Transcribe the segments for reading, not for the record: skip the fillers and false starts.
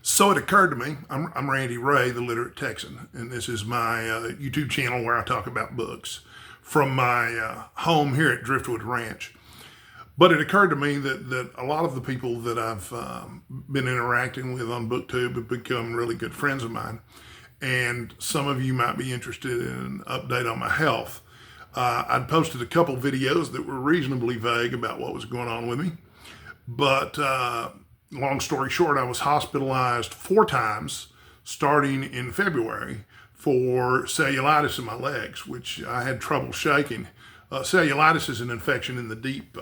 So it occurred to me, I'm Randy Ray, the Literate Texan, and this is my YouTube channel where I talk about books from my home here at Driftwood Ranch. But it occurred to me that a lot of the people that I've been interacting with on BookTube have become really good friends of mine. And some of you might be interested in an update on my health. I'd posted a couple videos that were reasonably vague about what was going on with me. But long story short, I was hospitalized 4 times starting in February for cellulitis in my legs, which I had trouble shaking. Cellulitis is an infection in the deep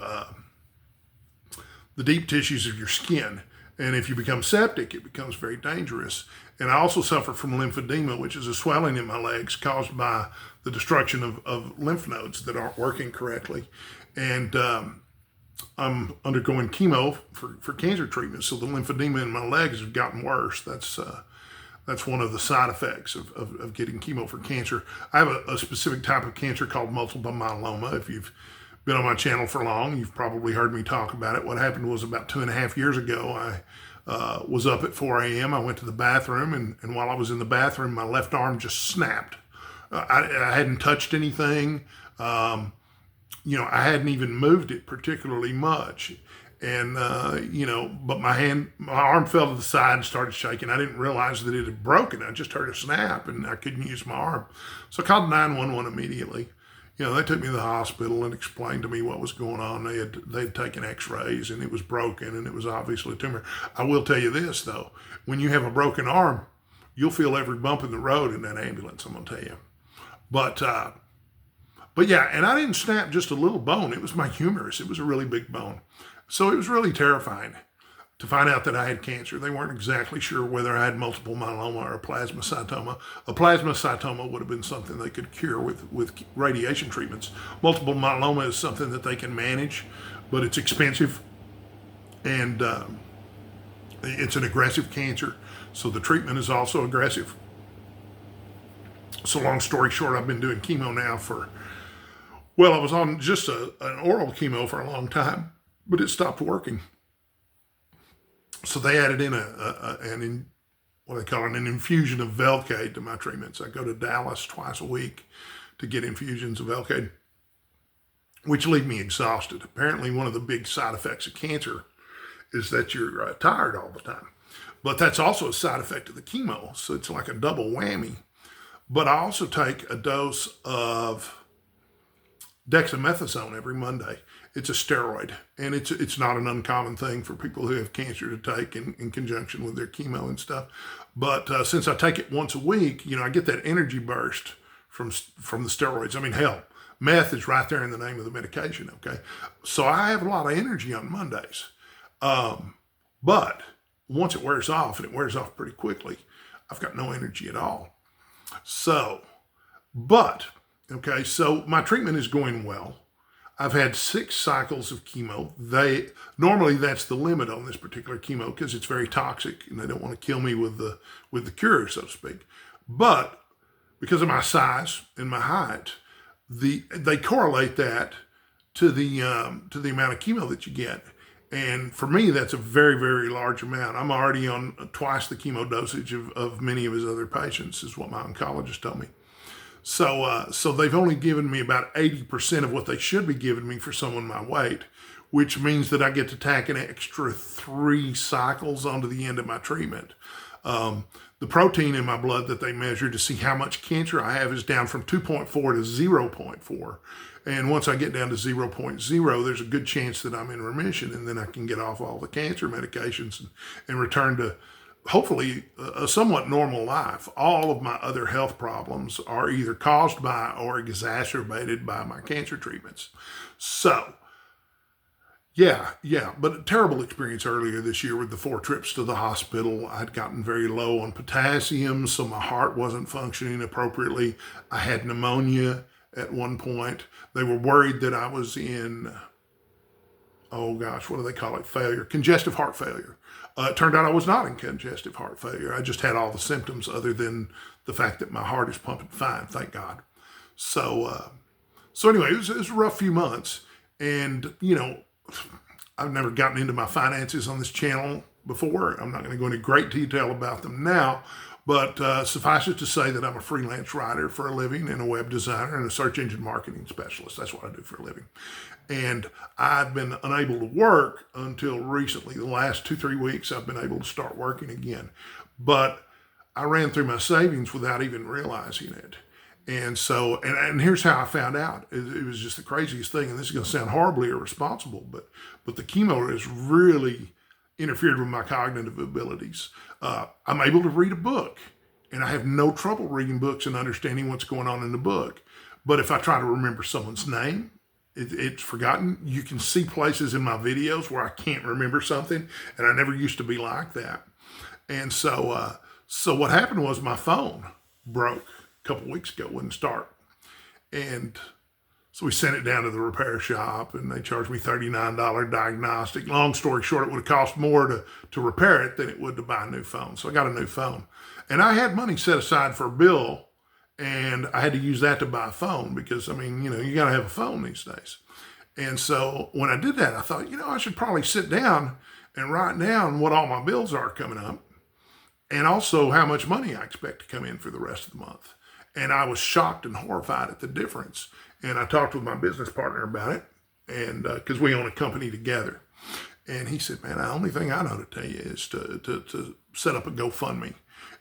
tissues of your skin. And if you become septic, it becomes very dangerous. And I also suffer from lymphedema, which is a swelling in my legs caused by the destruction of lymph nodes that aren't working correctly. And I'm undergoing chemo for cancer treatment, so the lymphedema in my legs have gotten worse. That's one of the side effects of getting chemo for cancer. I have a specific type of cancer called multiple myeloma. If you've been on my channel for long, you've probably heard me talk about it. What happened was about 2.5 years ago, I was up at 4 a.m. I went to the bathroom, and while I was in the bathroom, my left arm just snapped. I hadn't touched anything. I hadn't even moved it particularly much. And, but my arm fell to the side and started shaking. I didn't realize that it had broken. I just heard a snap and I couldn't use my arm. So I called 911 immediately. They took me to the hospital and explained to me what was going on. They'd taken x-rays and it was broken and it was obviously a tumor. I will tell you this though, when you have a broken arm, you'll feel every bump in the road in that ambulance, I'm gonna tell you. But yeah, and I didn't snap just a little bone. It was my humerus. It was a really big bone. So it was really terrifying to find out that I had cancer. They weren't exactly sure whether I had multiple myeloma or a plasmacytoma. A plasmacytoma would have been something they could cure with radiation treatments. Multiple myeloma is something that they can manage, but it's expensive and it's an aggressive cancer. So the treatment is also aggressive. So long story short, I've been doing chemo now I was on just an oral chemo for a long time, but it stopped working. So they added in what they call an infusion of Velcade to my treatments. I go to Dallas twice a week to get infusions of Velcade, which leave me exhausted. Apparently, one of the big side effects of cancer is that you're tired all the time. But that's also a side effect of the chemo, so it's like a double whammy. But I also take a dose of dexamethasone every Monday. It's a steroid, and it's not an uncommon thing for people who have cancer to take in conjunction with their chemo and stuff. But since I take it once a week, I get that energy burst from the steroids. I mean, hell, meth is right there in the name of the medication, okay? So I have a lot of energy on Mondays. But once it wears off, and it wears off pretty quickly, I've got no energy at all. So my treatment is going well. I've had 6 cycles of chemo. Normally that's the limit on this particular chemo because it's very toxic and they don't want to kill me with the cure, so to speak. But because of my size and my height, they correlate that to the amount of chemo that you get. And for me, that's a very, very large amount. I'm already on twice the chemo dosage of many of his other patients, is what my oncologist told me. So they've only given me about 80% of what they should be giving me for someone my weight, which means that I get to tack an extra 3 cycles onto the end of my treatment. The protein in my blood that they measure to see how much cancer I have is down from 2.4 to 0.4. And once I get down to 0.0, there's a good chance that I'm in remission, and then I can get off all the cancer medications and return to hopefully a somewhat normal life. All of my other health problems are either caused by or exacerbated by my cancer treatments. So, yeah, but a terrible experience earlier this year with the 4 trips to the hospital. I'd gotten very low on potassium, so my heart wasn't functioning appropriately. I had pneumonia at one point. They were worried that I was in, what do they call it? Congestive heart failure. It turned out I was not in congestive heart failure. I just had all the symptoms other than the fact that my heart is pumping fine, thank God. So anyway, it was a rough few months. And, I've never gotten into my finances on this channel before. I'm not going to go into great detail about them now, but suffice it to say that I'm a freelance writer for a living and a web designer and a search engine marketing specialist. That's what I do for a living. And I've been unable to work until recently. The last 2-3 weeks, I've been able to start working again. But I ran through my savings without even realizing it. And so, and here's how I found out. It was just the craziest thing, and this is going to sound horribly irresponsible, but the chemo has really interfered with my cognitive abilities. I'm able to read a book, and I have no trouble reading books and understanding what's going on in the book. But if I try to remember someone's name, it's forgotten. You can see places in my videos where I can't remember something, and I never used to be like that. And so, so what happened was my phone broke a couple weeks ago, wouldn't start. And so we sent it down to the repair shop, and they charged me $39 diagnostic. Long story short, it would have cost more to repair it than it would to buy a new phone. So I got a new phone. And I had money set aside for a bill, and I had to use that to buy a phone because, I mean, you know, you got to have a phone these days. And so when I did that, I thought, you know, I should probably sit down and write down what all my bills are coming up and also how much money I expect to come in for the rest of the month. And I was shocked and horrified at the difference. And I talked with my business partner about it, and because we own a company together. And he said, man, the only thing I know to tell you is to set up a GoFundMe.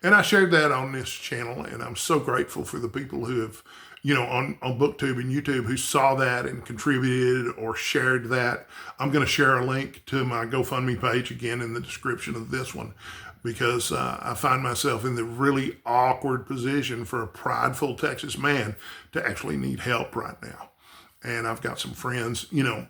And I shared that on this channel, and I'm so grateful for the people who have, you know, on BookTube and YouTube who saw that and contributed or shared that. I'm going to share a link to my GoFundMe page again in the description of this one, because I find myself in the really awkward position for a prideful Texas man to actually need help right now. And I've got some friends, you know,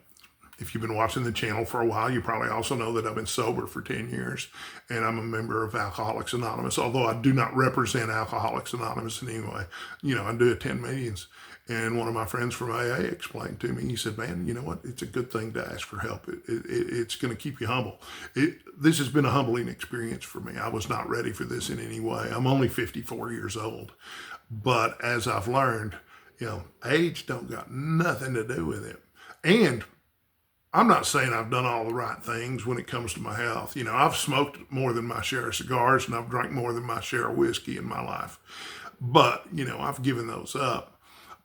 if you've been watching the channel for a while, you probably also know that I've been sober for 10 years, and I'm a member of Alcoholics Anonymous, although I do not represent Alcoholics Anonymous in any way. You know, I do attend meetings. And one of my friends from AA explained to me, he said, man, you know what? It's a good thing to ask for help. It's going to keep you humble. This has been a humbling experience for me. I was not ready for this in any way. I'm only 54 years old. But as I've learned, you know, age don't got nothing to do with it. And I'm not saying I've done all the right things when it comes to my health. You know, I've smoked more than my share of cigars, and I've drank more than my share of whiskey in my life. But, you know, I've given those up.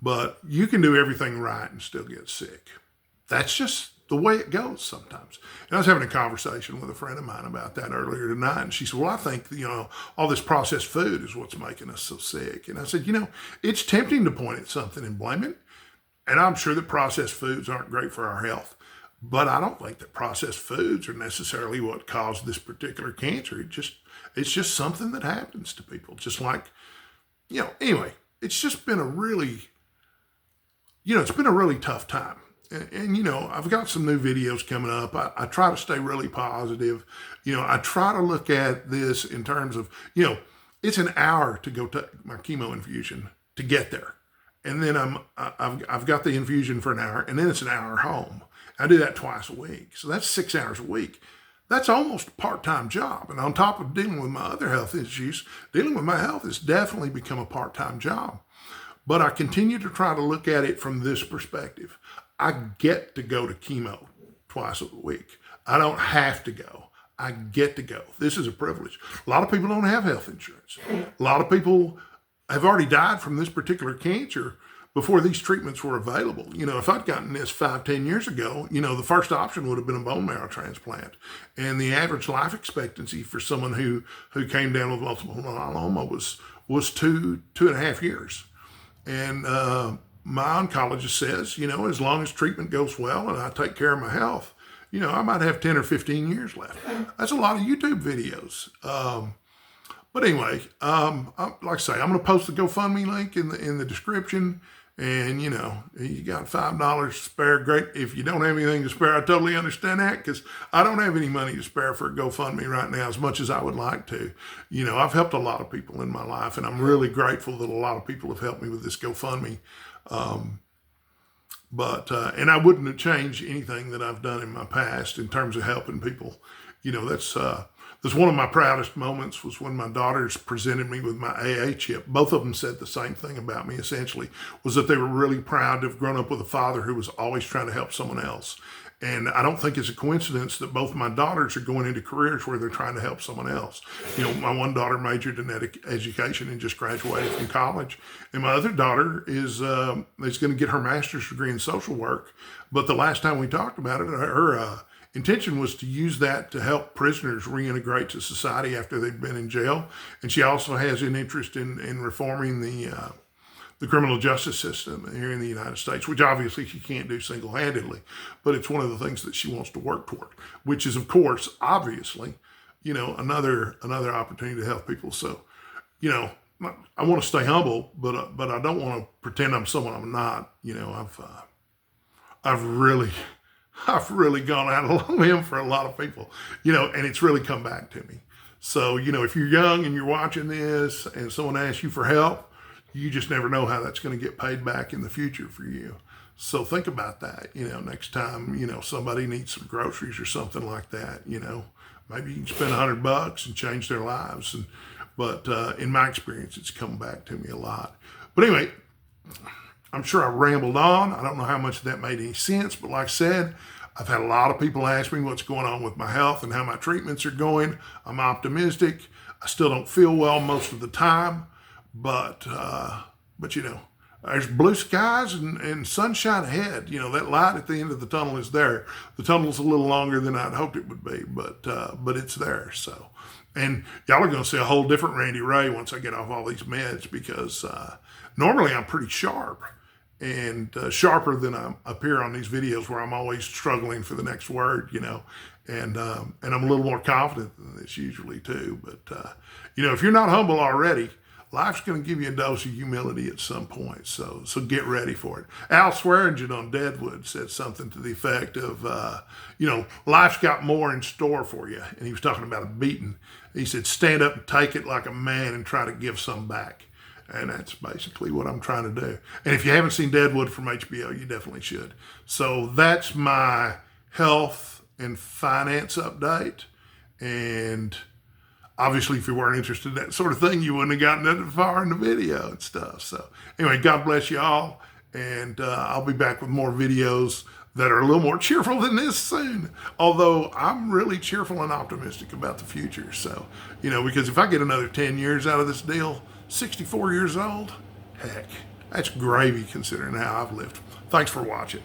But you can do everything right and still get sick. That's just the way it goes sometimes. And I was having a conversation with a friend of mine about that earlier tonight, and she said, well, I think, you know, all this processed food is what's making us so sick. And I said, you know, it's tempting to point at something and blame it. And I'm sure that processed foods aren't great for our health. But I don't think that processed foods are necessarily what caused this particular cancer. It's just something that happens to people. Just like, you know, anyway, it's just been a really, you know, it's been a really tough time. And you know, I've got some new videos coming up. I try to stay really positive. You know, I try to look at this in terms of, you know, it's an hour to go take my chemo infusion to get there. And then I've got the infusion for an hour, and then it's an hour home. I do that twice a week. So that's 6 hours a week. That's almost a part-time job. And on top of dealing with my other health issues, dealing with my health has definitely become a part-time job. But I continue to try to look at it from this perspective. I get to go to chemo twice a week. I don't have to go. I get to go. This is a privilege. A lot of people don't have health insurance. A lot of people have already died from this particular cancer before these treatments were available. You know, if I'd gotten this 5-10 years ago, you know, the first option would have been a bone marrow transplant. And the average life expectancy for someone who came down with multiple myeloma was 2.5 years. And my oncologist says, you know, as long as treatment goes well and I take care of my health, you know, I might have 10 or 15 years left. That's a lot of YouTube videos. But anyway, like I say, I'm going to post the GoFundMe link in the description. And, you know, you got $5 to spare. Great. If you don't have anything to spare, I totally understand that, because I don't have any money to spare for a GoFundMe right now as much as I would like to. You know, I've helped a lot of people in my life, and I'm really grateful that a lot of people have helped me with this GoFundMe. And I wouldn't have changed anything that I've done in my past in terms of helping people. You know, that's one of my proudest moments was when my daughters presented me with my AA chip. Both of them said the same thing about me, essentially, was that they were really proud to have grown up with a father who was always trying to help someone else. And I don't think it's a coincidence that both my daughters are going into careers where they're trying to help someone else. You know, my one daughter majored in education and just graduated from college. And my other daughter is going to get her master's degree in social work. But the last time we talked about it, her intention was to use that to help prisoners reintegrate to society after they've been in jail. And she also has an interest in reforming the criminal justice system here in the United States, which obviously she can't do single-handedly, but it's one of the things that she wants to work toward, which is, of course, obviously, you know, another opportunity to help people. So, you know, I want to stay humble, but I don't want to pretend I'm someone I'm not. You know, I've really gone out on a limb for a lot of people, you know, and it's really come back to me. So, you know, if you're young and you're watching this and someone asks you for help, you just never know how that's going to get paid back in the future for you. So think about that, you know, next time, you know, somebody needs some groceries or something like that, you know, maybe you can spend $100 and change their lives. But in my experience, it's come back to me a lot. But anyway, I'm sure I rambled on. I don't know how much of that made any sense, but like I said, I've had a lot of people ask me what's going on with my health and how my treatments are going. I'm optimistic. I still don't feel well most of the time. But you know, there's blue skies and sunshine ahead. You know, that light at the end of the tunnel is there. The tunnel's a little longer than I'd hoped it would be, but it's there. So, and y'all are going to see a whole different Randy Ray once I get off all these meds, because normally I'm pretty sharp and sharper than I appear on these videos where I'm always struggling for the next word, you know, and I'm a little more confident than this usually too. But you know, if you're not humble already, life's going to give you a dose of humility at some point, so get ready for it. Al Swearingen on Deadwood said something to the effect of, you know, life's got more in store for you. And he was talking about a beating. He said, stand up and take it like a man and try to give some back. And that's basically what I'm trying to do. And if you haven't seen Deadwood from HBO, you definitely should. So that's my health and finance update. And obviously, if you weren't interested in that sort of thing, you wouldn't have gotten that far in the video and stuff. So anyway, God bless you all. And I'll be back with more videos that are a little more cheerful than this soon. Although I'm really cheerful and optimistic about the future. So, you know, because if I get another 10 years out of this deal, 64 years old, heck, that's gravy considering how I've lived. Thanks for watching.